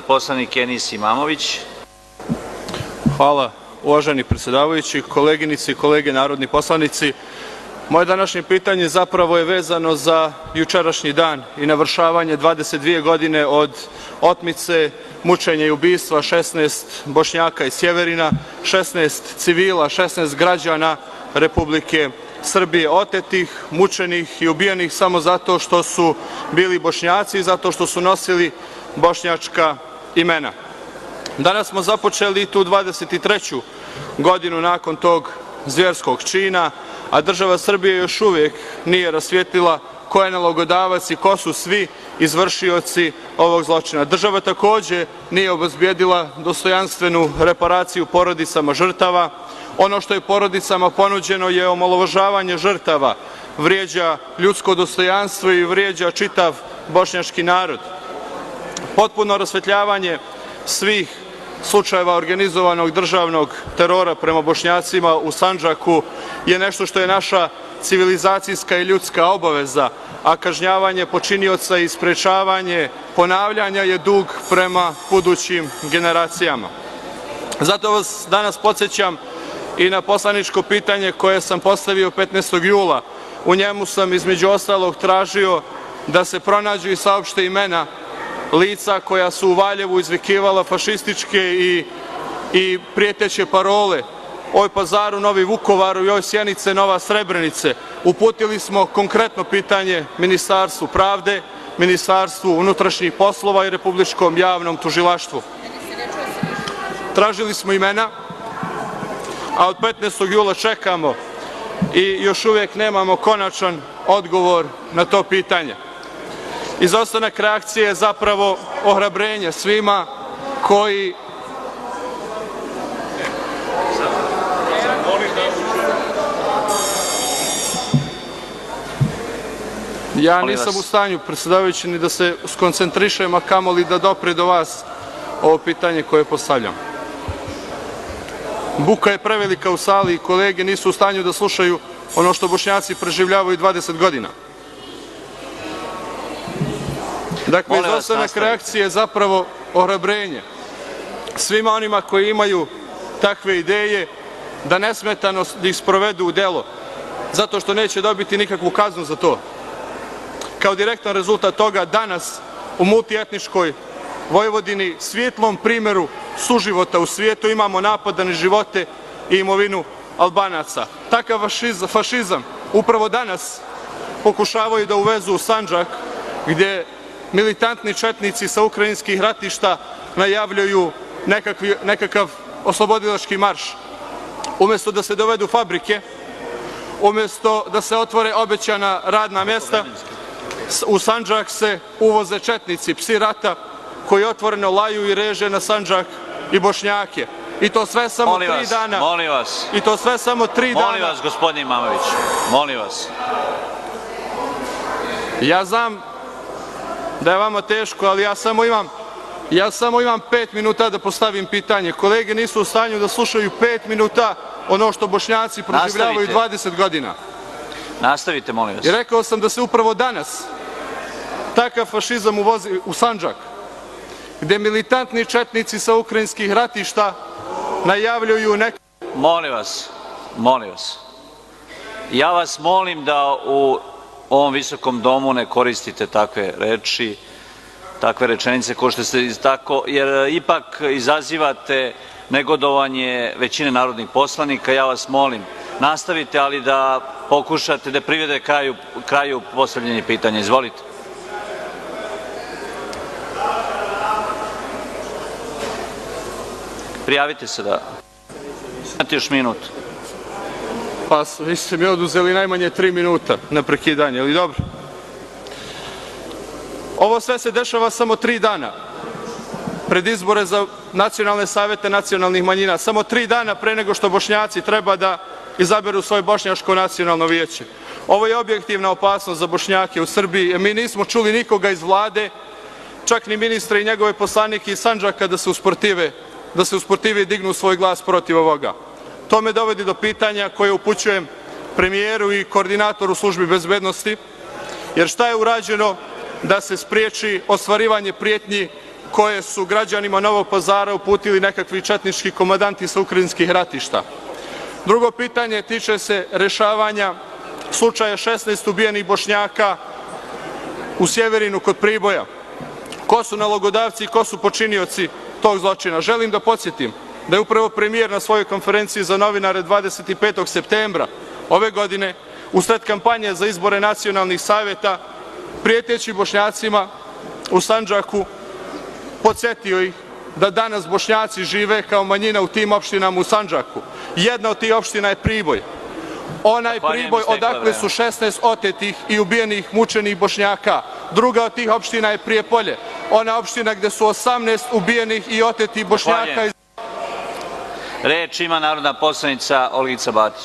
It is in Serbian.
Poslanik Enis Imamović. Hvala, uvaženi predsedavajući, koleginice i kolege narodni poslanici. Moje današnje pitanje zapravo je vezano za jučerašnji dan i navršavanje 22 godine od otmice, mučenja i ubistva 16 Bošnjaka iz Sjeverina, 16 civila, 16 građana Republike Srbije otetih, mučenih i ubijenih samo zato što su bili Bošnjaci i zato što su nosili bošnjačka imena. Danas smo započeli tu 23. godinu nakon tog zvjerskog čina, a država Srbije još uvijek nije rasvijetlila ko je nalogodavac i ko su svi izvršioci ovog zločina. Država takođe nije obezbijedila dostojanstvenu reparaciju porodicama žrtava. Ono što je porodicama ponuđeno je omalovažavanje žrtava, vrijeđa ljudsko dostojanstvo i vrijeđa čitav bošnjački narod. Potpuno rasvetljavanje svih slučajeva organizovanog državnog terora prema Bošnjacima u Sandžaku je nešto što je naša civilizacijska i ljudska obaveza, a kažnjavanje počinioca i sprečavanje ponavljanja je dug prema budućim generacijama. Zato vas danas podsećam i na poslaničko pitanje koje sam postavio 15. jula. U njemu sam između ostalog tražio da se pronađu i saopšte imena lica koja su u Valjevu izvikivala fašističke i prijeteće parole oj Pazaru, Novi Vukovaru i oj Sjenice, Nova Srebrenice. Uputili smo konkretno pitanje Ministarstvu pravde, Ministarstvu unutrašnjih poslova i Republičkom javnom tužilaštvu. Tražili smo imena, a od 15. jula čekamo i još uvijek nemamo konačan odgovor na to pitanje. Izostanak reakcije je zapravo ohrabrenje svima koji ja nisam u stanju, predsedavajući, ni da se skoncentrišem, a kamoli da dopre do vas ovo pitanje koje postavljam. Buka je prevelika u sali i kolege nisu u stanju da slušaju ono što Bošnjaci preživljavaju 20 godina. Dakle, izostanak reakcije je zapravo ohrabrenje svima onima koji imaju takve ideje da nesmetano ih sprovedu u delo, zato što neće dobiti nikakvu kaznu za to. Kao direktan rezultat toga danas u multietničkoj Vojvodini, svijetlom primeru suživota u svijetu, imamo napad na živote i imovinu Albanaca. Takav fašizam upravo danas pokušavaju da uvezu u Sandžak, gde militantni četnici sa ukrajinskih ratišta najavljuju nekakav oslobodilački marš. Umesto da se dovedu fabrike, umesto da se otvore obećana radna mjesta, u Sandžak se uvoze četnici, psi rata, koji otvoreno laju i reže na Sandžak i Bošnjake. I to sve samo 3 dana. Molim vas. I to sve samo 3 dana. Molim vas, gospodine Imamović. Molim vas. Ja znam da je vama teško, ali ja samo imam 5 minuta da postavim pitanje. Kolege nisu u stanju da slušaju 5 minuta ono što Bošnjaci proživljavaju 20 godina. Nastavite, molim vas. I rekao sam da se upravo danas takav fašizam uvozi u Sandžak, gde militantni četnici sa ukrajinskih ratišta najavljuju neke... Molim vas, molim vas. Ja vas molim da u ovom visokom domu ne koristite takve reči, takve rečenice ko što ste tako, jer ipak izazivate negodovanje većine narodnih poslanika. Ja vas molim, nastavite, ali da pokušate da privede kraju postavljanje pitanja. Izvolite. Prijavite se da... Imate još minut. Pa vi ste mi oduzeli najmanje 3 minuta na prekidanje, ali dobro. Ovo sve se dešava samo 3 dana pred izbore za nacionalne savete nacionalnih manjina, samo 3 dana pre nego što Bošnjaci treba da izaberu svoje bošnjaško nacionalno vijeće. Ovo je objektivna opasnost za Bošnjake u Srbiji. Mi nismo čuli nikoga iz vlade, čak ni ministra i njegove poslanike iz Sandžaka da se usportive i dignu svoj glas protiv ovoga. To me dovodi do pitanja koje upućujem premijeru i koordinatoru službi bezbednosti, jer šta je urađeno da se spriječi ostvarivanje prijetnji koje su građanima Novog Pazara uputili nekakvi četnički komandanti sa ukrajinskih ratišta? Drugo pitanje tiče se rešavanja slučaja 16 ubijenih Bošnjaka u Sjeverinu kod Priboja. Ko su nalogodavci i ko su počinioci tog zločina? Želim da podsjetim da je upravo premijer na svojoj konferenciji za novinare 25. septembra ove godine, usred kampanje za izbore nacionalnih saveta, prijeteći Bošnjacima u Sandžaku, podsetio ih da danas Bošnjaci žive kao manjina u tim opštinama u Sandžaku. Jedna od tih opština je Priboj. Onaj Priboj odakle su 16 otetih i ubijenih mučenih Bošnjaka. Druga od tih opština je Prijepolje. Ona opština gde su 18 ubijenih i otetih Bošnjaka. Reč ima narodna poslanica Olgica Batić.